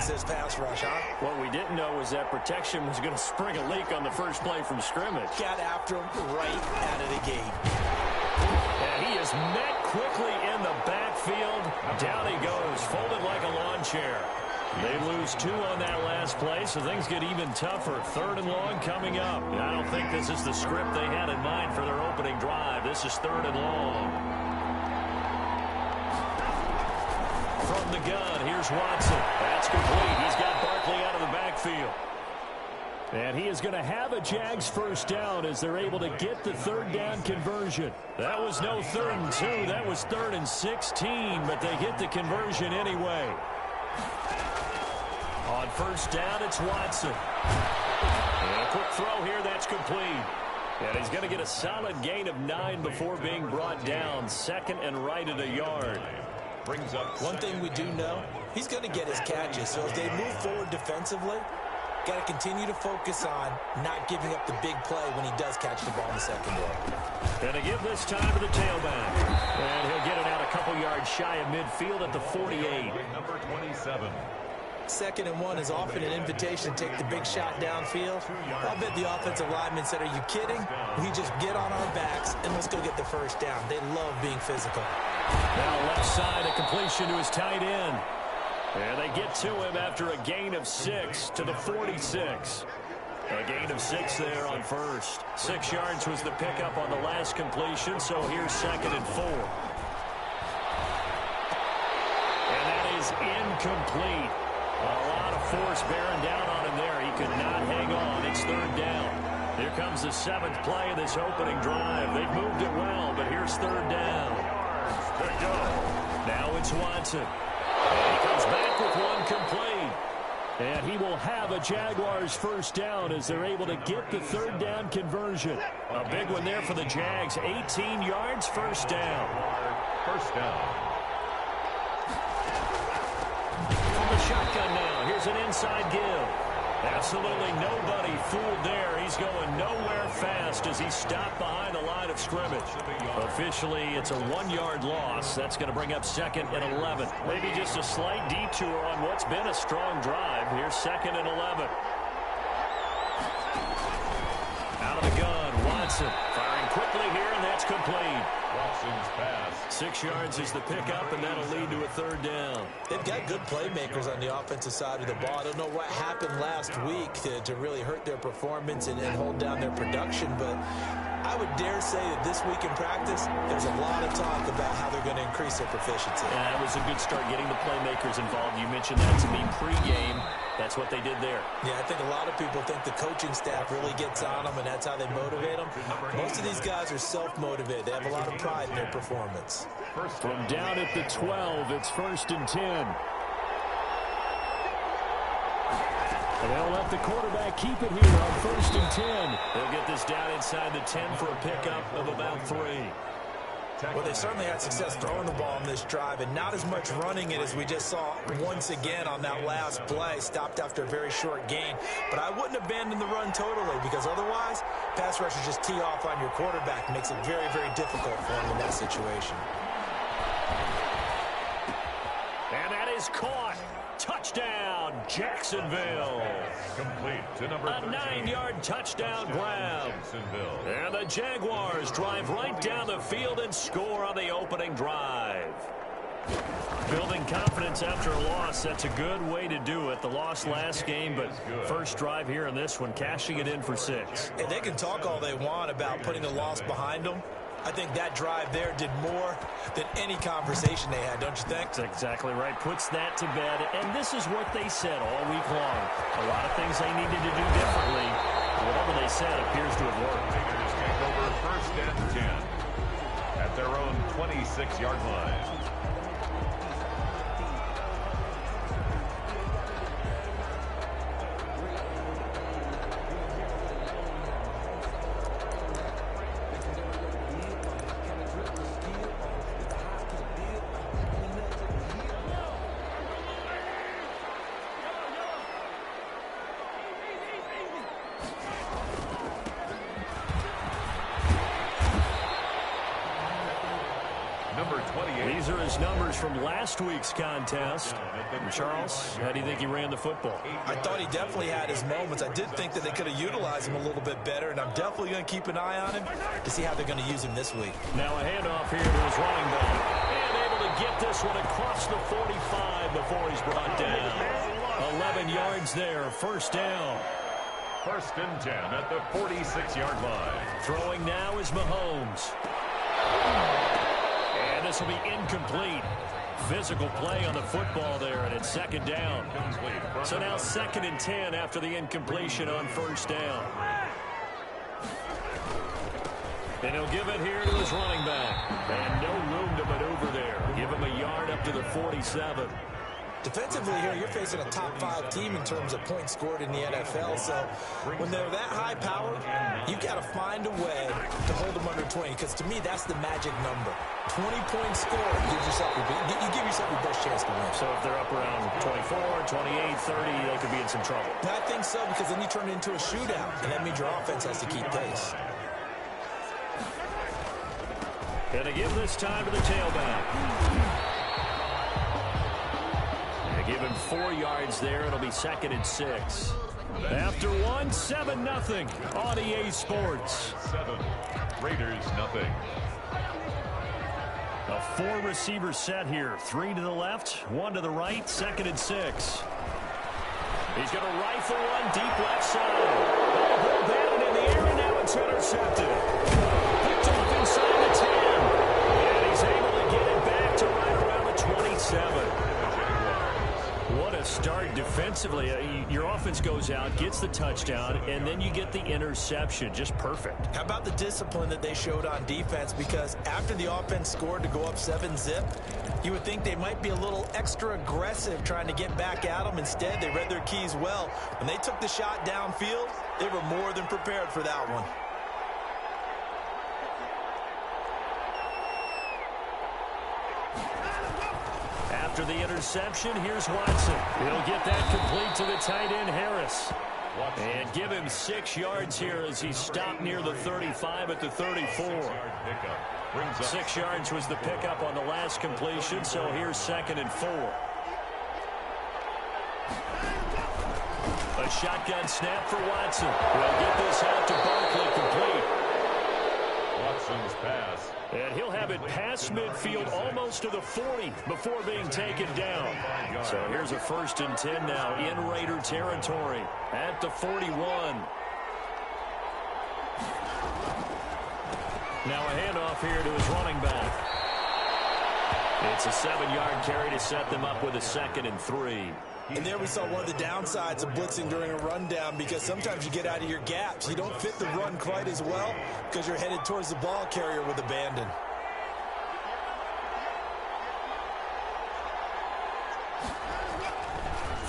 against this pass rush, huh? What we didn't know was that protection was going to spring a leak on the first play from scrimmage. Got after him right out of the gate. And he is met quickly in the backfield. Down he goes, folded like a lawn chair. They lose 2 on that last play, so things get even tougher. 3rd and long coming up. I don't think this is the script they had in mind for their opening drive. This is 3rd and long. From the gun, here's Watson. That's complete. He's got Barkley out of the backfield. And he is going to have a Jags first down as they're able to get the 3rd down conversion. That was no 3rd and 2. That was 3rd and 16, but they get the conversion anyway. On first down, it's Watson. And a quick throw here, that's complete. And he's going to get a solid gain of 9 before being brought down. 2nd and right at a yard. Brings up one thing we do know, he's going to get his catches. So as they move forward defensively, got to continue to focus on not giving up the big play when he does catch the ball in the secondary. And to give this time to the tailback. And he'll get it out a couple yards shy of midfield at the 48. Number 27. 2nd and 1 is often an invitation to take the big shot downfield. I'll bet the offensive lineman said, are you kidding? We just get on our backs and let's go get the first down. They love being physical. Now left side, a completion to his tight end. And they get to him after a gain of 6 to the 46. A gain of 6 there on first. 6 yards was the pickup on the last completion, so here's 2nd and 4. And that is incomplete. A lot of force bearing down on him there. He could not hang on. It's 3rd down. Here comes the 7th play of this opening drive. They've moved it well, but here's 3rd down. Now it's Watson. And he comes back with one complete. And he will have a Jaguars first down as they're able to get the 3rd down conversion. A big one there for the Jags. 18 yards, first down. First down. From the shotgun now. Here's an inside give. Absolutely nobody fooled there. He's going nowhere fast as he's stopped behind the line of scrimmage. Officially, it's a 1-yard loss. That's going to bring up 2nd and 11. Maybe just a slight detour on what's been a strong drive. Here's 2nd and 11. Out of the gun, Watson firing quickly here, and that's complete. Watson's pass. 6 yards is the pickup, and that'll lead to a 3rd down. They've got good playmakers on the offensive side of the ball. I don't know what happened last week to really hurt their performance and hold down their production, but I would dare say that this week in practice, there's a lot of talk about how they're going to increase their proficiency. Yeah, that was a good start getting the playmakers involved. You mentioned that to me pregame. That's what they did there. Yeah, I think a lot of people think the coaching staff really gets on them, and that's how they motivate them. Most of these guys are self-motivated. They have a lot of pride in their performance. From down at the 12, it's 1st and 10. And they'll let the quarterback keep it here on 1st and 10. They'll get this down inside the 10 for a pickup of about 3. Well, they certainly had success throwing the ball in this drive, and not as much running it as we just saw once again on that last play. Stopped after a very short gain. But I wouldn't abandon the run totally, because otherwise, pass rushers just tee off on your quarterback. Makes it very, very difficult for him in that situation. And that is caught. Touchdown, Jacksonville. Complete to number 13. A 9-yard touchdown grab. And the Jaguars drive right down the field and score on the opening drive. Building confidence after a loss, that's a good way to do it. The loss last game, but first drive here in this one, cashing it in for 6. And they can talk all they want about putting a loss behind them. I think that drive there did more than any conversation they had, don't you think? That's exactly right. Puts that to bed. And this is what they said all week long. A lot of things they needed to do differently. Whatever they said appears to have worked. Tigers take over 1st and 10 at their own 26-yard line. These are his his numbers from last week's contest. And Charles, how do you think he ran the football? I thought he definitely had his moments. I did think that they could have utilized him a little bit better, and I'm definitely going to keep an eye on him to see how they're going to use him this week. Now a handoff here to his running back. And able to get this one across the 45 before he's brought down. 11 yards there, first down. First and 10 at the 46-yard line. Throwing now is Mahomes. And this will be incomplete. Physical play on the football there, and it's second down. So now second and 10 after the incompletion on first down. And he'll give it here to his running back. And no room to maneuver there. Give him a yard up to the 47. Defensively here, you're facing a top-5 team in terms of points scored in the NFL. So when they're that high power, you've got to find a way to hold them under 20. Because to me, that's the magic number. 20 points scored gives yourself you give yourself your best chance to win. So if they're up around 24, 28, 30, they could be in some trouble. I think so, because then you turn it into a shootout, and that means your offense has to keep pace. Gonna give this time to the tailback. Give him 4 yards there. It'll be second and 6. After 1, 7-0 on EA Sports. 7. Raiders nothing. A 4-receiver set here. 3 to the left, 1 to the right, second and 6. He's going to rifle one deep left side. Ball batted in the air, and now it's intercepted. Picked off inside the 10. And he's able to get it back to right around the 27. What a start defensively. Your offense goes out, gets the touchdown, and then you get the interception. Just perfect. How about the discipline that they showed on defense? Because after the offense scored to go up 7-zip, you would think they might be a little extra aggressive trying to get back at them. Instead, they read their keys well. When they took the shot downfield, they were more than prepared for that one. After the interception, here's Watson. He'll get that complete to the tight end, Harris. And give him 6 yards here as he's stopped near the 35 at the 34. 6 yards was the pickup on the last completion, so here's second and 4. A shotgun snap for Watson. We'll get this out to Barkley complete. Watson's pass. And he'll have it past midfield almost to the 40 before being taken down. So here's a first and 10 now in Raider territory at the 41. Now a handoff here to his running back. It's a 7-yard carry to set them up with a second and 3. And there we saw one of the downsides of blitzing during a rundown, because sometimes you get out of your gaps. You don't fit the run quite as well because you're headed towards the ball carrier with abandon.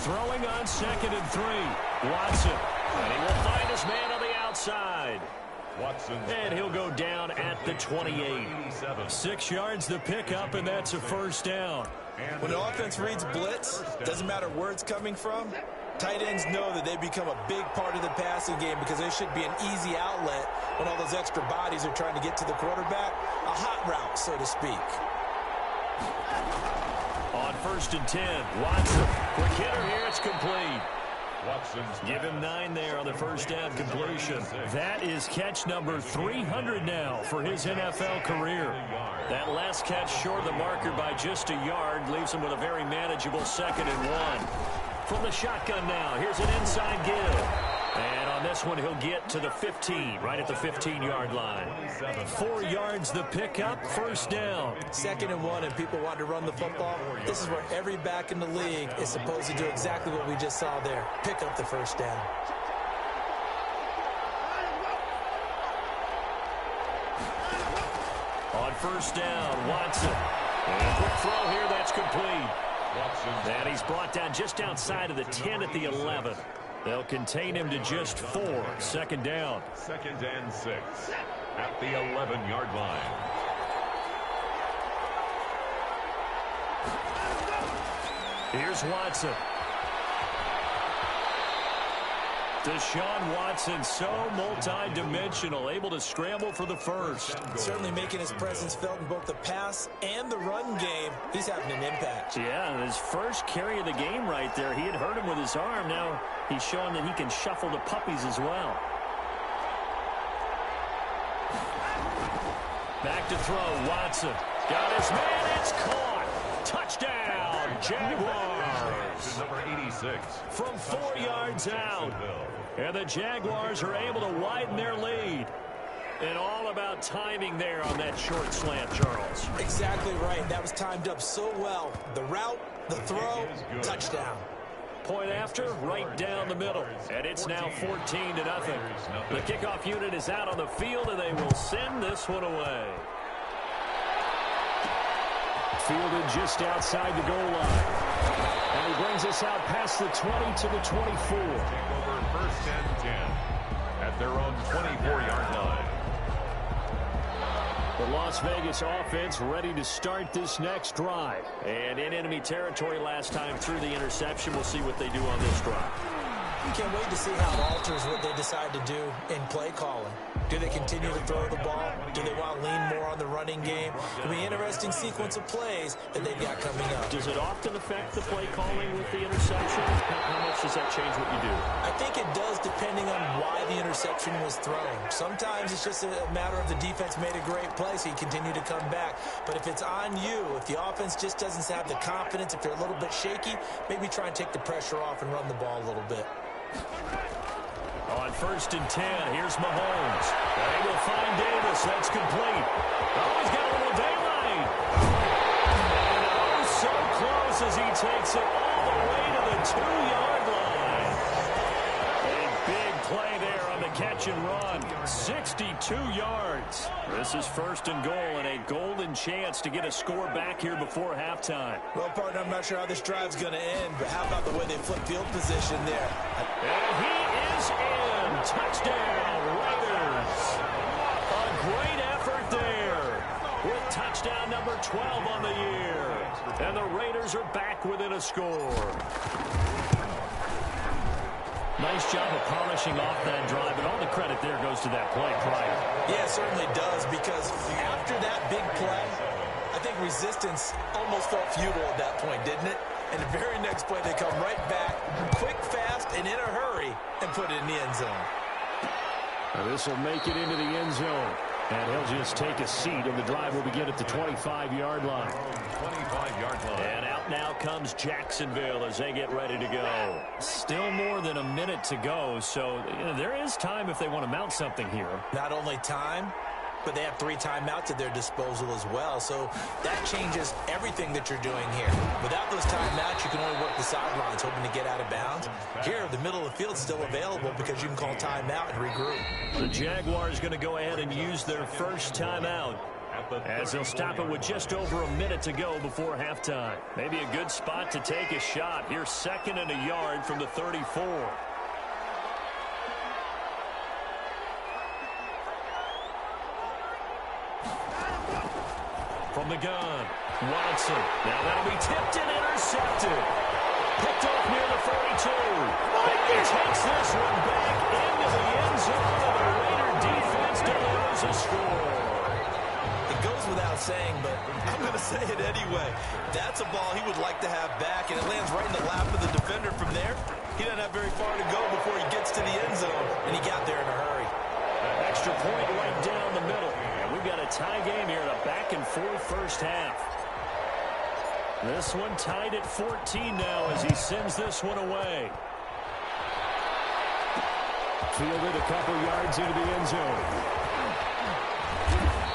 Throwing on second and 3. Watson. And he will find his man on the outside. Watson. And he'll go down at the 28. 6 yards the pickup, and that's a first down. When the offense reads blitz, doesn't matter where it's coming from, tight ends know that they become a big part of the passing game, because there should be an easy outlet when all those extra bodies are trying to get to the quarterback. A hot route, so to speak. On first and 10, Watson. Quick hitter here, it's complete. Give him 9 there on the first down completion. That is catch number 300 now for his NFL career. That last catch short of the marker by just a yard leaves him with a very manageable second and 1. From the shotgun now, here's an inside give. And on this one, he'll get to the 15, right at the 15-yard line. 4 yards the pickup, first down. Second and 1, and people want to run the football. This is where every back in the league is supposed to do exactly what we just saw there. Pick up the first down. On first down, Watson. And a quick throw here, that's complete. And he's brought down just outside of the 10 at the 11. They'll contain him to just 4. Second down. Second and 6 at the 11-yard line. Here's Watson. Deshaun Watson, so multi-dimensional, able to scramble for the first. Certainly making his presence felt in both the pass and the run game. He's having an impact. Yeah, his first carry of the game right there. He had hurt him with his arm. Now he's showing that he can shuffle the puppies as well. Back to throw, Watson. Got his man, it's caught. Touchdown, Jaguars. Number 86. From 4 yards out. And the Jaguars are able to widen their lead. And all about timing there on that short slant, Charles. Exactly right. That was timed up so well. The route, the throw, touchdown. Point after, right down the middle. And it's now 14-0. The kickoff unit is out on the field, and they will send this one away. Fielded just outside the goal line. And he brings us out past the 20 to the 24. Take over first and 10 at their own 24-yard line. The Las Vegas offense ready to start this next drive. And in enemy territory last time through the interception. We'll see what they do on this drive. Can't wait to see how it alters what they decide to do in play calling. Do they continue to throw the ball? Do they want to lean more on the running game? It'll be an interesting sequence of plays that they've got coming up. Does it often affect the play calling with the interception? How much does that change what you do? I think it does, depending on why the interception was thrown. Sometimes it's just a matter of the defense made a great play, so you continue to come back. But if it's on you, if the offense just doesn't have the confidence, if they're a little bit shaky, maybe try and take the pressure off and run the ball a little bit. On first and 10, here's Mahomes. They will find Davis. That's complete. Oh, he's got a little daylight. And oh, so close as he takes it all the way to the 2-yard line. A big play there on the catch and run. 62 yards. This is first and goal and a golden chance to get a score back here before halftime. Well, partner, I'm not sure how this drive's going to end, but how about the way they flip field position there? And he is in. Touchdown, Raiders. A great effort there with touchdown number 12 on the year. And the Raiders are back within a score. Nice job of polishing off that drive, and all the credit there goes to that play prior. Yeah, it certainly does, because after that big play, I think resistance almost felt futile at that point, didn't it? And the very next play, they come right back, quick, fast, and in a hurry, and put it in the end zone. This will make it into the end zone. And he'll just take a seat, and the drive will begin at the 25-yard line. 25-yard line. And out now comes Jacksonville as they get ready to go. Still more than a minute to go, so there is time if they want to mount something here. Not only time, but they have 3 timeouts at their disposal as well. So that changes everything that you're doing here. Without those timeouts, you can only work the sidelines, hoping to get out of bounds. Here, the middle of the field is still available because you can call timeout and regroup. The Jaguars going to go ahead and use their first timeout, as they'll stop it with just over a minute to go before halftime. Maybe a good spot to take a shot. Here's 2nd and a yard from the 34. From the gun, Watson. Now that'll be tipped and intercepted. Picked off near the 42. And he takes this one back into the end zone, and the Raider defense delivers a score. It goes without saying, but I'm going to say it anyway. That's a ball he would like to have back, and it lands right in the lap of the defender from there. He doesn't have very far to go before he gets to the end zone, and he got there in a hurry. An extra point right down the middle. And we've got a tie game here in a back-and-forth first half. This one tied at 14 now as he sends this one away. Fielded a couple yards into the end zone.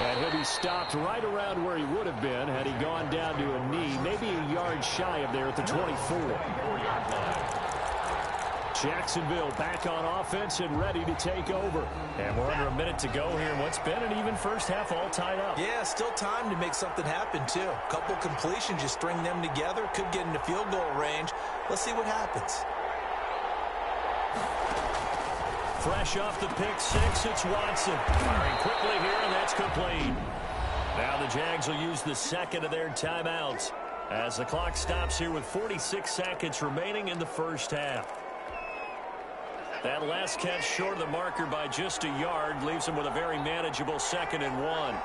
And he'll be stopped right around where he would have been had he gone down to a knee, maybe a yard shy of there at the 24. Jacksonville back on offense and ready to take over. And we're under a minute to go here. What's been an even first half all tied up. Yeah, still time to make something happen, too. A couple completions, you string them together, could get into field goal range. Let's see what happens. Fresh off the pick six, it's Watson. Firing quickly here, and that's complete. Now the Jags will use the second of their timeouts as the clock stops here with 46 seconds remaining in the first half. That last catch short of the marker by just a yard leaves him with a very manageable 2nd and 1.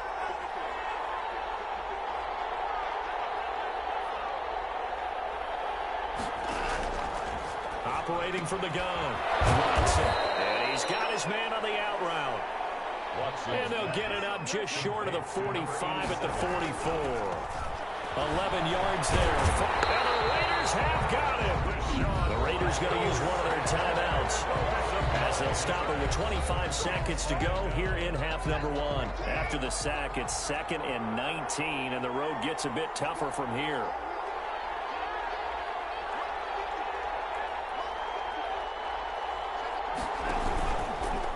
Operating from the gun. Watson. And he's got his man on the out route. And they'll get it up just short of the 45 at the 44. 11 yards there. And the Raiders have got him. The Raiders going to use one of their timeouts as they'll stop it with 25 seconds to go here in half number 1. After the sack, it's 2nd and 19, and the road gets a bit tougher from here.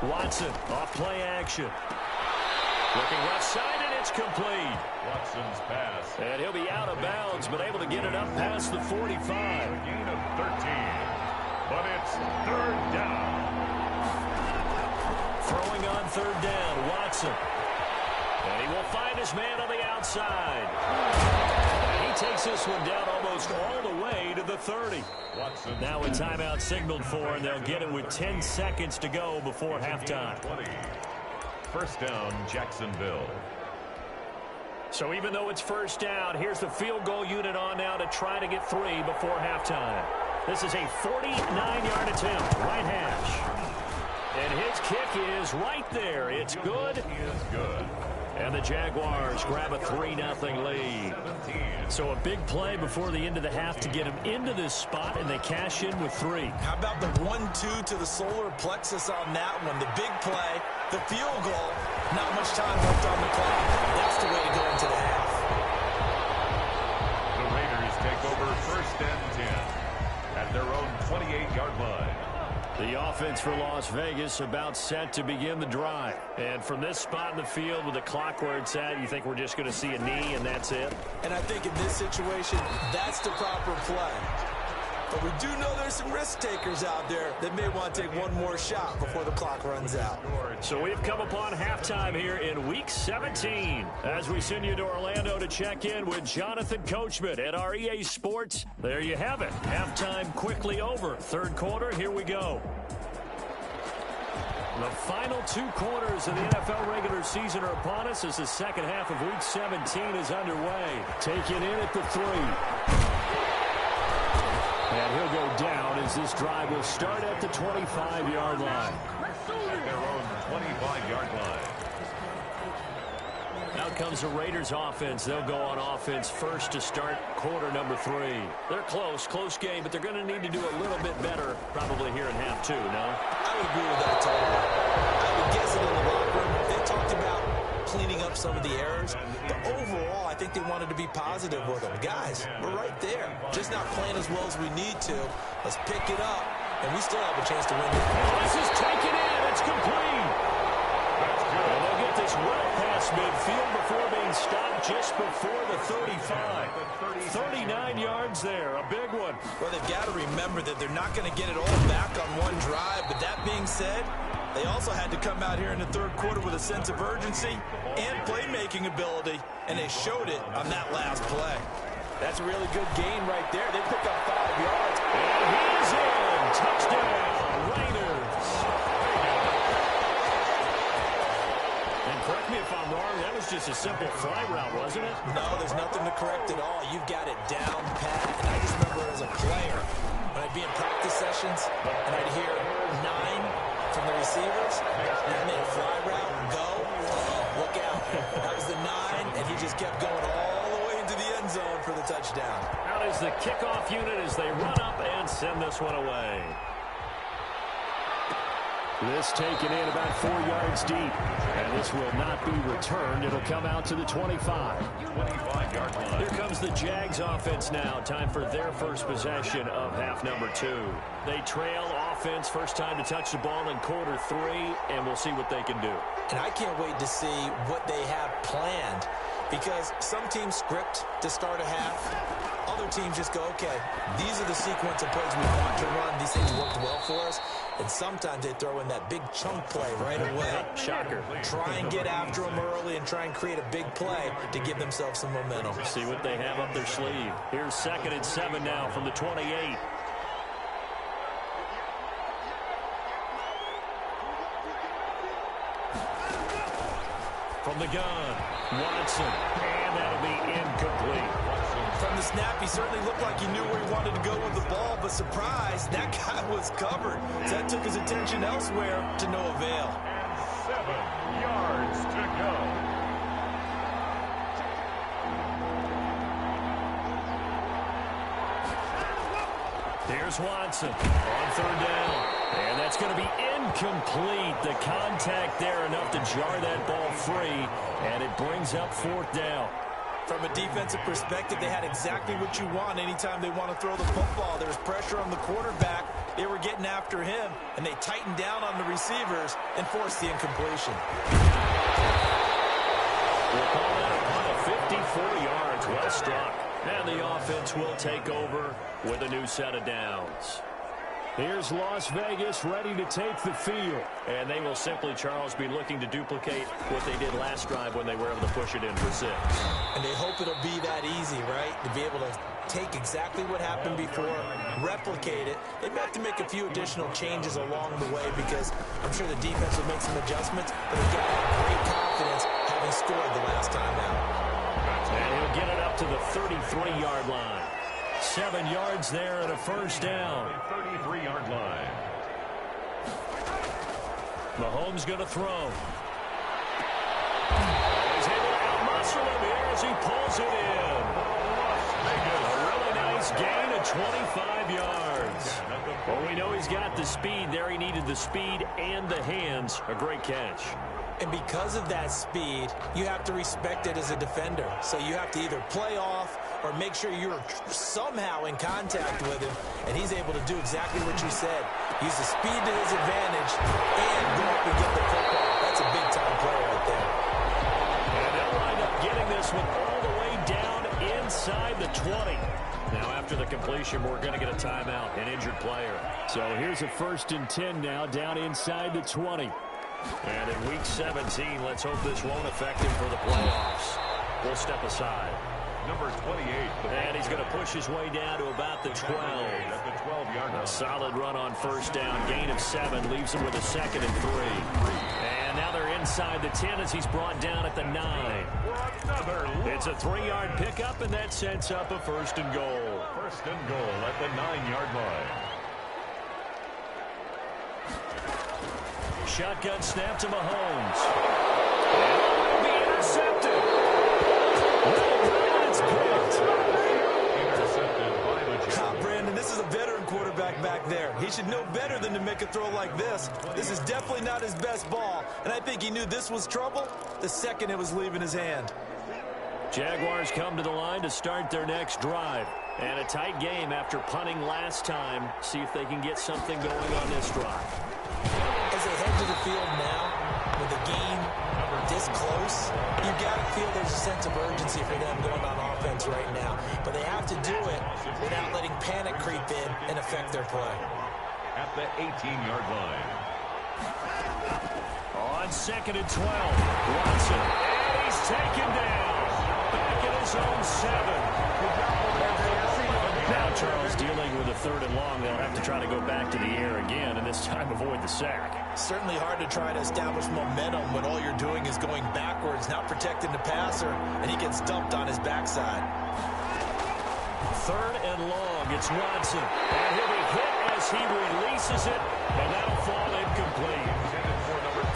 Watson off play action. Looking left side, and it's complete. Watson's pass. And he'll be out of bounds, but able to get it up past the 45. A gain of 13. But it's 3rd down. Throwing on 3rd down, Watson. And he will find his man on the outside. And he takes this one down almost all the way to the 30. Watson. Now a timeout signaled for, and they'll get it with 10 seconds to go before halftime. 20. 1st down, Jacksonville. So even though it's 1st down, here's the field goal unit on now to try to get 3 before halftime. This is a 49-yard attempt, right hash. And his kick is right there. It's good. He is good. And the Jaguars grab a 3-0 lead. So a big play before the end of the half to get them into this spot, and they cash in with 3. How about the 1-2 to the solar plexus on that one? The big play, the field goal, not much time left on the clock. That's the way to go into the half. The Raiders take over 1st and 10 at their own 28-yard line. The offense for Las Vegas about set to begin the drive. And from this spot in the field with the clock where it's at, you think we're just going to see a knee and that's it? And I think in this situation, that's the proper play. But we do know there's some risk takers out there that may want to take one more shot before the clock runs out. So we've come upon halftime here in Week 17 as we send you to Orlando to check in with Jonathan Coachman at our EA Sports. There you have it. Halftime quickly over. 3rd quarter, here we go. The final 2 quarters of the NFL regular season are upon us as the 2nd half of Week 17 is underway. Taken in at the 3. And he'll go down as this drive will start at the 25-yard line. At their own 25-yard line. Out comes the Raiders offense. They'll go on offense first to start quarter number 3. They're close game, but they're going to need to do a little bit better probably here in half 2, no? I would agree with that totally. I would guess it in the locker room. They talked about cleaning up some of the errors, but overall, I think they wanted to be positive with them. Guys, we're right there. Just not playing as well as we need to. Let's pick it up, and we still have a chance to win. This is taken in. It's complete. And they'll get this well past midfield before being stopped just before the 35. 39 yards there, a big one. Well, they've got to remember that they're not going to get it all back on one drive, but that being said, they also had to come out here in the 3rd quarter with a sense of urgency and playmaking ability, and they showed it on that last play. That's a really good gain right there. They pick up 5 yards. And he's in. Touchdown, Raiders. And correct me if I'm wrong, that was just a simple fly route, wasn't it? No, there's nothing to correct at all. You've got it down pat. And I just remember as a player, when I'd be in practice sessions, and I'd hear 9 from the receivers, and I made a fly route and go. Look out. That was the 9, and he just kept going all the way into the end zone for the touchdown. Out is the kickoff unit as they run up and send this one away. This taken in about 4 yards deep. And this will not be returned. It'll come out to the 25. 25-yard line. Here comes the Jags offense now. Time for their first possession of half number 2. They trail offense, first time to touch the ball in quarter 3, and we'll see what they can do. And I can't wait to see what they have planned, because some teams script to start a half. Other teams just go, okay, these are the sequence of plays we want to run. These things worked well for us. And sometimes they throw in that big chunk play right away. Shocker. Try and get after them early and try and create a big play to give themselves some momentum. See what they have up their sleeve. Here's 2nd and 7 now from the 28. from the gun. Watson, and that'll be incomplete. From the snap, he certainly looked like he knew where he wanted to go with the ball, but surprise, that guy was covered. So that took his attention elsewhere to no avail. And 7 yards to go. Here's Watson on third down. And that's going to be incomplete. The contact there enough to jar that ball free. And it brings up fourth down. From a defensive perspective, they had exactly what you want anytime they want to throw the football. There's pressure on the quarterback. They were getting after him, and they tightened down on the receivers and forced the incompletion. We'll call that a punt of 54 yards. Well struck. And the offense will take over with a new set of downs. Here's Las Vegas ready to take the field. And they will simply, Charles, be looking to duplicate what they did last drive when they were able to push it in for 6. And they hope it'll be that easy, right? To be able to take exactly what happened before, replicate it. They may have to make a few additional changes along the way because I'm sure the defense will make some adjustments, but they've got to have great confidence having scored the last time out. And he'll get it up to the 33-yard line. 7 yards there and a first down. 33-yard line. Mahomes going to throw. He's able to outmuscle him here as he pulls it in. A really nice gain of 25 yards. Well, we know he's got the speed there. He needed the speed and the hands. A great catch. And because of that speed, you have to respect it as a defender. So you have to either play off or make sure you're somehow in contact with him. And he's able to do exactly what you said. Use the speed to his advantage and go up and get the football. That's a big-time play right there. And they'll wind up getting this one all the way down inside the 20. Now, after the completion, we're going to get a timeout, an injured player. So here's a 1st and 10 now, down inside the 20. And in Week 17, let's hope this won't affect him for the playoffs. We'll step aside. Number 28. And he's going to push his way down to about the 12. At the 12-yard line. A solid run on first down. Gain of 7 leaves him with a 2nd and 3. And now they're inside the 10 as he's brought down at the 9. It's a 3-yard pickup, and that sets up a 1st and goal. 1st and goal at the 9-yard line. Shotgun snap to Mahomes. And it'll be intercepted. It's picked. Intercepted by the Giants. Brandon, this is a veteran quarterback back there. He should know better than to make a throw like this. This is definitely not his best ball, and I think he knew this was trouble the second it was leaving his hand. Jaguars come to the line to start their next drive. And a tight game after punting last time. See if they can get something going on this drive. As they head to the field now, with the game this close, you've got to feel there's a sense of urgency for them going on offense right now. But they have to do it without letting panic creep in and affect their play. At the 18-yard line. On 2nd and 12, Watson. And he's taken down. Back at his own 7. Now Charles dealing with a 3rd and long. They'll have to try to go back to the air again, and this time avoid the sack. Certainly hard to try to establish momentum when all you're doing is going backwards, not protecting the passer, and he gets dumped on his backside. 3rd and long. It's Watson. And he'll be hit as he releases it, and that'll fall incomplete.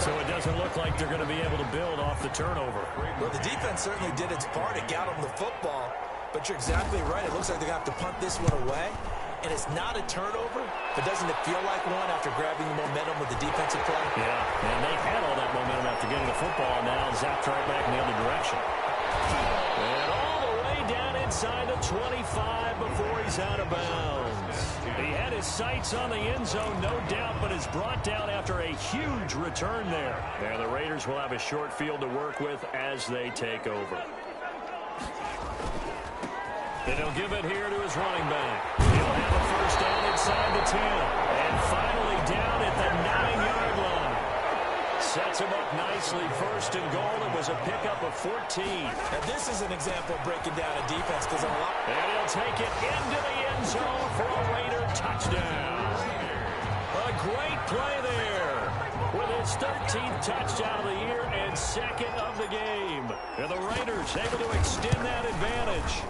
So it doesn't look like they're going to be able to build off the turnover. Well, the defense certainly did its part. It got them the football. But you're exactly right. It looks like they're going to have to punt this one away. And it's not a turnover, but doesn't it feel like one after grabbing the momentum with the defensive play? Yeah, and they've had all that momentum after getting the football, and now zapped right back in the other direction. And all the way down inside the 25 before he's out of bounds. He had his sights on the end zone, no doubt, but is brought down after a huge return there. And the Raiders will have a short field to work with as they take over. And he'll give it here to his running back. He'll have a first down inside the 10. And finally down at the 9-yard line. Sets him up nicely. 1st and goal. It was a pickup of 14. And this is an example of breaking down a defense because a lot. And he'll take it into the end zone for a Raider touchdown. A great play there with his 13th touchdown of the year and second of the game. And the Raiders able to extend that advantage.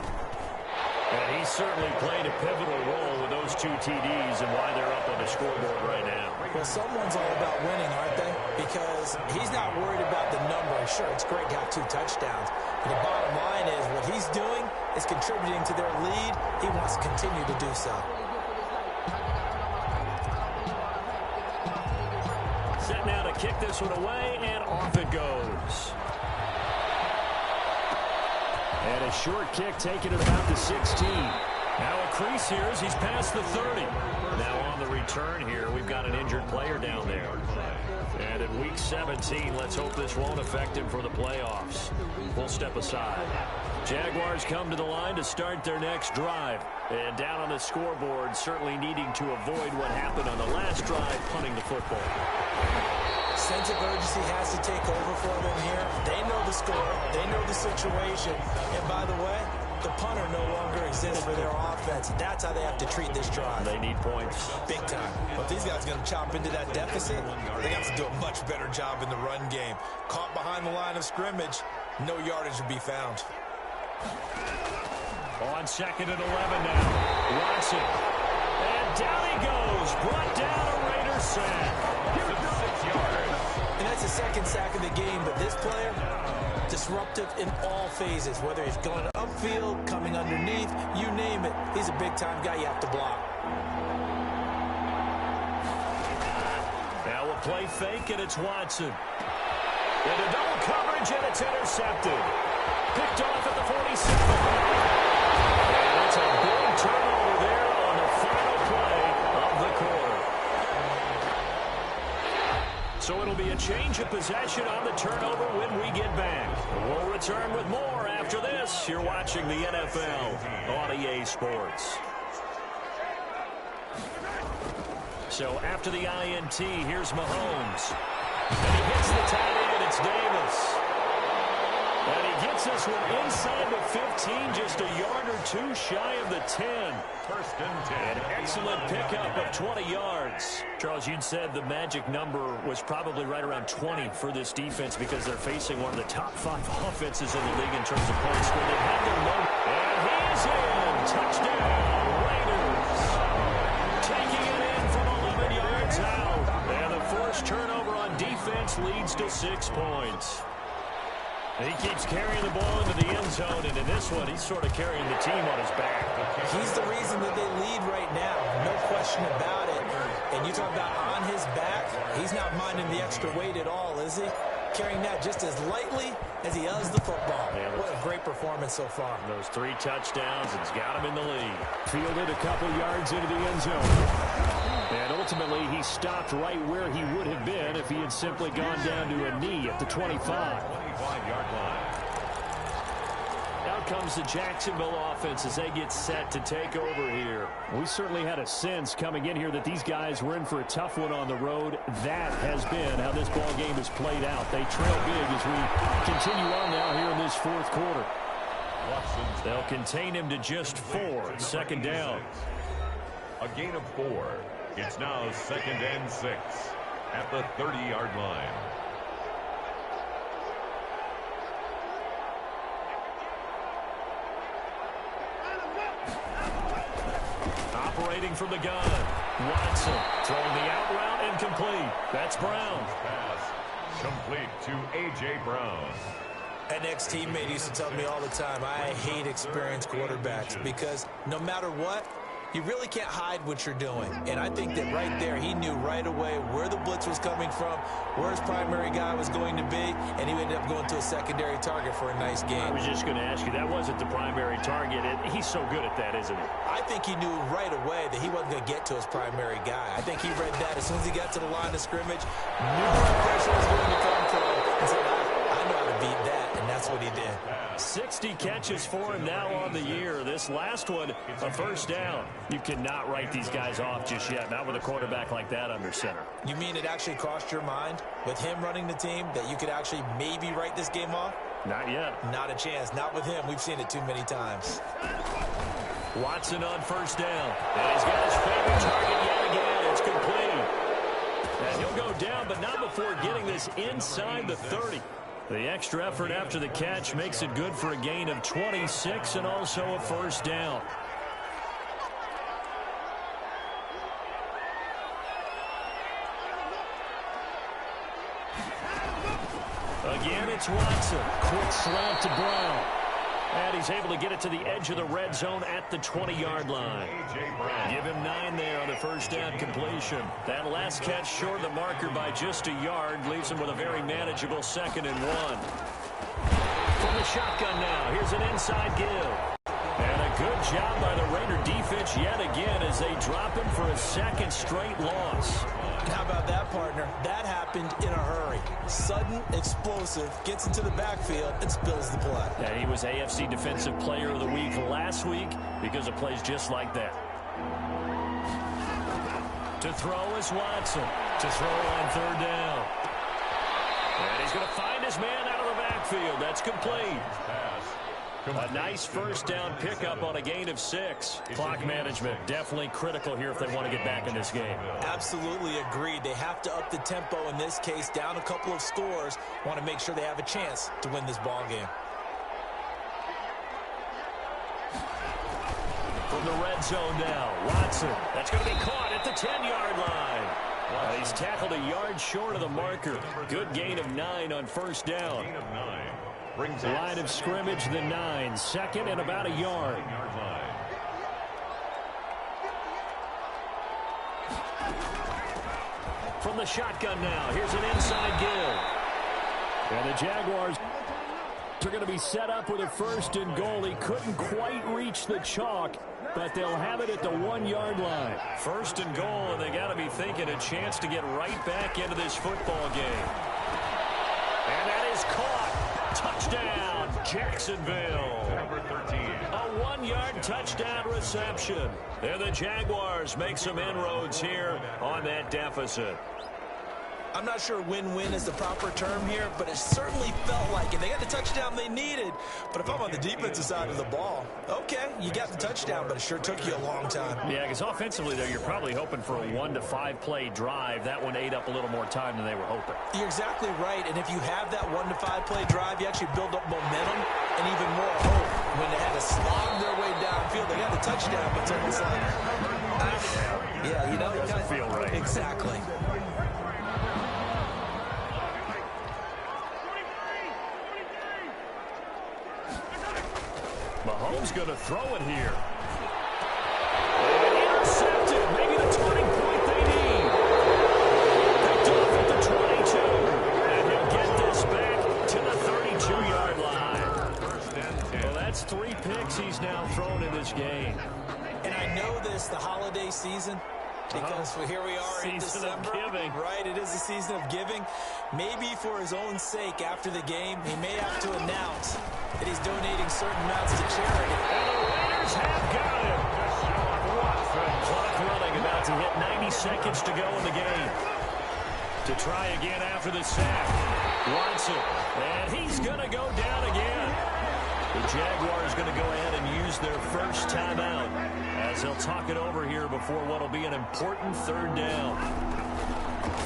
And he certainly played a pivotal role with those 2 TDs and why they're up on the scoreboard right now. Well, someone's all about winning, aren't they? Because he's not worried about the number. Sure, it's great to have 2 touchdowns. But the bottom line is what he's doing is contributing to their lead. He wants to continue to do so. Set now to kick this one away, and off it goes. And a short kick taken at about the 16. Now a crease here as he's past the 30. Now on the return here, we've got an injured player down there. And in week 17, let's hope this won't affect him for the playoffs. We'll step aside. Jaguars come to the line to start their next drive. And down on the scoreboard, certainly needing to avoid what happened on the last drive, punting the football. Sense of urgency has to take over for them here. They know the score. They know the situation. And by the way, the punter no longer exists for their offense. That's how they have to treat this drive. They need points. Big time. But these guys are going to chop into that deficit. They have to do a much better job in the run game. Caught behind the line of scrimmage, no yardage to be found. On 2nd and 11 now. Watson. And down he goes. Brought down a Raiders sack. Give it 6 yards. And that's the 2nd sack of the game. But this player, disruptive in all phases. Whether he's going upfield, coming underneath, you name it. He's a big-time guy you have to block. Now a play fake, and it's Watson. And a double coverage, and it's intercepted. Picked off at the 47. And it's a big turnover there on the final play of the quarter. So it'll be a change of possession on the turnover when we get back. We'll return with more after this. You're watching the NFL on EA Sports. So after the INT, here's Mahomes. And he hits the tight end. It's Davis. And he gets this one inside the 15, just a yard or 2 shy of the 10. First and 10. An excellent pickup of 20 yards. Charles, you'd said the magic number was probably right around 20 for this defense because they're facing one of the top 5 offenses in the league in terms of points scored. They've had their moment. And he's in. Touchdown, Raiders. Taking it in from 11 yards out. And the forced turnover on defense leads to 6 points. And he keeps carrying the ball into the end zone, and in this one, he's sort of carrying the team on his back. He's the reason that they lead right now, no question about it. And you talk about on his back, he's not minding the extra weight at all, is he? Carrying that just as lightly as he does the football. Yeah, what a great performance so far. Those 3 touchdowns, it's got him in the lead. Fielded a couple yards into the end zone. And ultimately, he stopped right where he would have been if he had simply gone down to a knee at the 25. 25-yard line. Out comes the Jacksonville offense as they get set to take over here. We certainly had a sense coming in here that these guys were in for a tough one on the road. That has been how this ball game has played out. They trail big as we continue on now here in this 4th quarter. They'll contain him to just 4. 2nd down. A gain of 4. It's now 2nd and 6 at the 30-yard line. Operating from the gun. Watson throwing the out route incomplete. That's Brown. Pass complete to A.J. Brown. An ex-teammate used to tell me all the time, I hate experienced quarterbacks because no matter what, you really can't hide what you're doing. And I think that right there, he knew right away where the blitz was coming from, where his primary guy was going to be, and he ended up going to a secondary target for a nice game. I was just going to ask you, that wasn't the primary target. He's so good at that, isn't he? I think he knew right away that he wasn't going to get to his primary guy. I think he read that as soon as he got to the line of scrimmage, knew where pressure was going to come from, and said, I know how to beat that, and that's what he did. 60 catches for him now on the year. This last one, a 1st down. You cannot write these guys off just yet, not with a quarterback like that under center. You mean it actually crossed your mind with him running the team that you could actually maybe write this game off? Not yet. Not a chance. Not with him. We've seen it too many times. Watson on 1st down. And he's got his favorite target yet again. It's complete. And he'll go down, but not before getting this inside the 30. The extra effort after the catch makes it good for a gain of 26 and also a first down. Again, it's Watson. Quick slant to Brown. And he's able to get it to the edge of the red zone at the 20-yard line. Give him 9 there on the first down completion. That last catch short of the marker by just a yard leaves him with a very manageable 2nd and 1. From the shotgun now, here's an inside give. And a good job by the Raider defense yet again as they drop him for a 2nd straight loss. How about that, partner? That happened in a hurry. Sudden, explosive, gets into the backfield, and spills the play. Yeah, he was AFC Defensive Player of the Week last week because of plays just like that. To throw is Watson. To throw on 3rd down. And he's going to find his man out of the backfield. That's complete. A nice first down pickup on a gain of 6. Clock management definitely critical here if they want to get back in this game. Absolutely agreed. They have to up the tempo in this case, down a couple of scores. Want to make sure they have a chance to win this ball game. From the red zone now, Watson. That's going to be caught at the 10-yard line. He's tackled a yard short of the marker. Good gain of 9 on first down. Line of scrimmage, the 9. 2nd and about a yard. From the shotgun now, here's an inside give. And the Jaguars are going to be set up with a 1st and goal. He couldn't quite reach the chalk, but they'll have it at the 1-yard line. 1st and goal, and they got to be thinking a chance to get right back into this football game. And that is caught. Touchdown, Jacksonville. Number 13. A 1-yard touchdown reception. And the Jaguars make some inroads here on that deficit. I'm not sure win-win is the proper term here, but it certainly felt like it. They got the touchdown they needed, but if I'm on the defensive side of the ball, okay, you got the touchdown, but it sure took you a long time. Yeah, because offensively, though, you're probably hoping for a 1 to 5 play drive. That one ate up a little more time than they were hoping. You're exactly right, and if you have that 1 to 5 play drive, you actually build up momentum and even more hope. When they had to slog their way downfield, they got the touchdown, but it's almost like, yeah, you know, it doesn't feel right. Exactly. Mahomes going to throw it here. And intercepted. Maybe the turning point they need. Picked off at the 22. And he'll get this back to the 32-yard line. Well, that's 3 picks he's now thrown in this game. And I know this, the holiday season, because here we are in December. Right, it is a season of giving. Maybe for his own sake, after the game, he may have to announce that he's donating certain amounts to charity. And the Raiders have got him. Clock running, about to hit 90 seconds to go in the game. To try again after the sack. Watson, and he's going to go down again. The Jaguars going to go ahead and use their first timeout as they'll talk it over here before what will be an important 3rd down.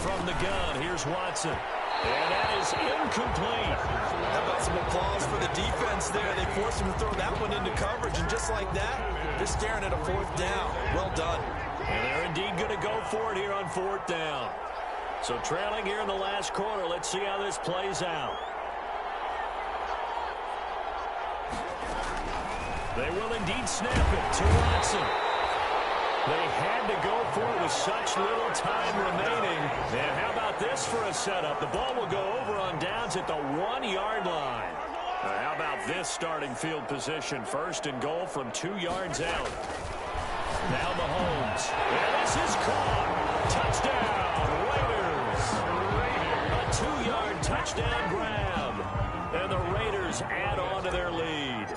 From the gun, here's Watson. And that is incomplete. How about some applause for the defense there? They forced him to throw that one into coverage, and just like that, they're staring at a 4th down. Well done. And they're indeed going to go for it here on 4th down. So trailing here in the last quarter, let's see how this plays out. They will indeed snap it to Watson. They had to go for it with such little time remaining. And how about this for a setup? The ball will go over on downs at the 1-yard line. How about this starting field position? 1st and goal from 2 yards out. Now Mahomes. And this is caught. Touchdown, Raiders. A 2-yard touchdown grab. And the Raiders add on to their lead.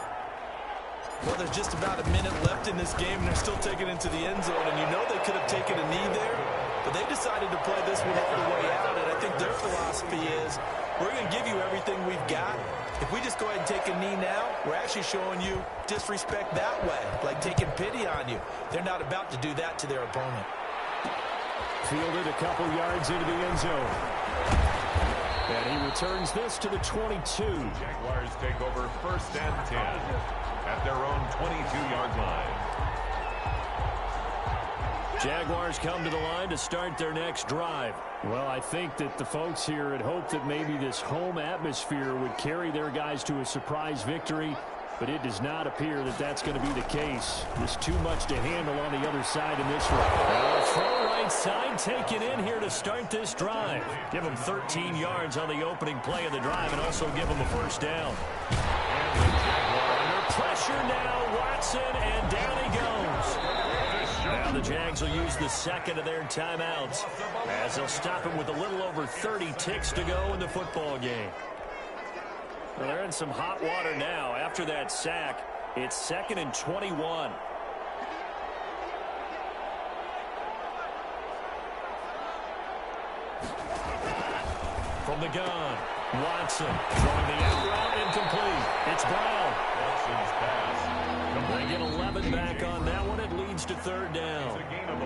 Well, there's just about a minute left in this game, and they're still taking it into the end zone. And you know they could have taken a knee there, but they decided to play this one all the way out. And I think their philosophy is, we're going to give you everything we've got. If we just go ahead and take a knee now, we're actually showing you disrespect that way, like taking pity on you. They're not about to do that to their opponent. Fielded a couple yards into the end zone. And he returns this to the 22. Jaguars take over 1st and 10 at their own 22-yard line. Jaguars come to the line to start their next drive. Well, I think that the folks here had hoped that maybe this home atmosphere would carry their guys to a surprise victory, but it does not appear that that's going to be the case. There's too much to handle on the other side in this one. Throw right side taken in here to start this drive. Give them 13 yards on the opening play of the drive and also give them a first down. Under pressure now, Watson, and down he goes. Now the Jags will use the second of their timeouts as they'll stop him with a little over 30 ticks to go in the football game. Well, they're in some hot water now. After that sack, it's 2nd and 21. From the gun, Watson throwing the out route incomplete. It's Brown. Watson's pass. They get 11 back on that one. It leads to 3rd down.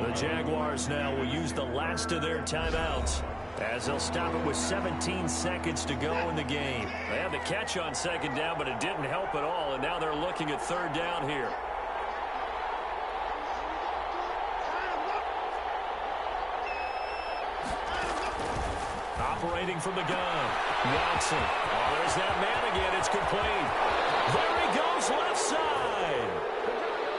The Jaguars now will use the last of their timeouts as they'll stop it with 17 seconds to go in the game. They had the catch on 2nd down, but it didn't help at all, and now they're looking at 3rd down here. Operating from the gun, Watson. Oh, there's that man again. It's complete. There he goes, left side.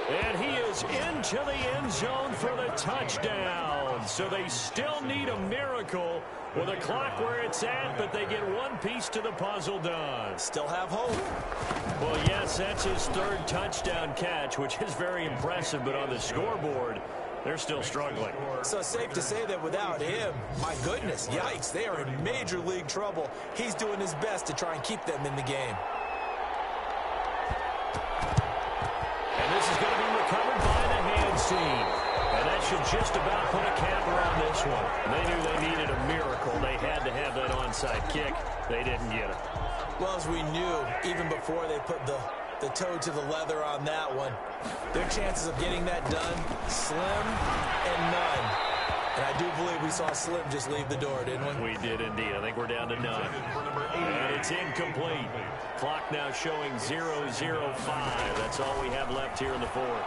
And he is into the end zone for the touchdown. So they still need a miracle with a clock where it's at, but they get one piece to the puzzle done. Still have hope. Well, yes, that's his 3rd touchdown catch, which is very impressive, but on the scoreboard, they're still struggling. So safe to say that without him, my goodness, yikes, they are in major league trouble. He's doing his best to try and keep them in the game. And this is going to be recovered by the hands team. And that should just about put a capper on this one. They knew they needed a miracle. They had to have that onside kick. They didn't get it. Well, as we knew, even before they put the toe to the leather on that one, their chances of getting that done, slim and none. And I do believe we saw Slim just leave the door, didn't we? We did indeed. I think we're down to none. And it's incomplete. Clock now showing 0:05. That's all we have left here in the 4th.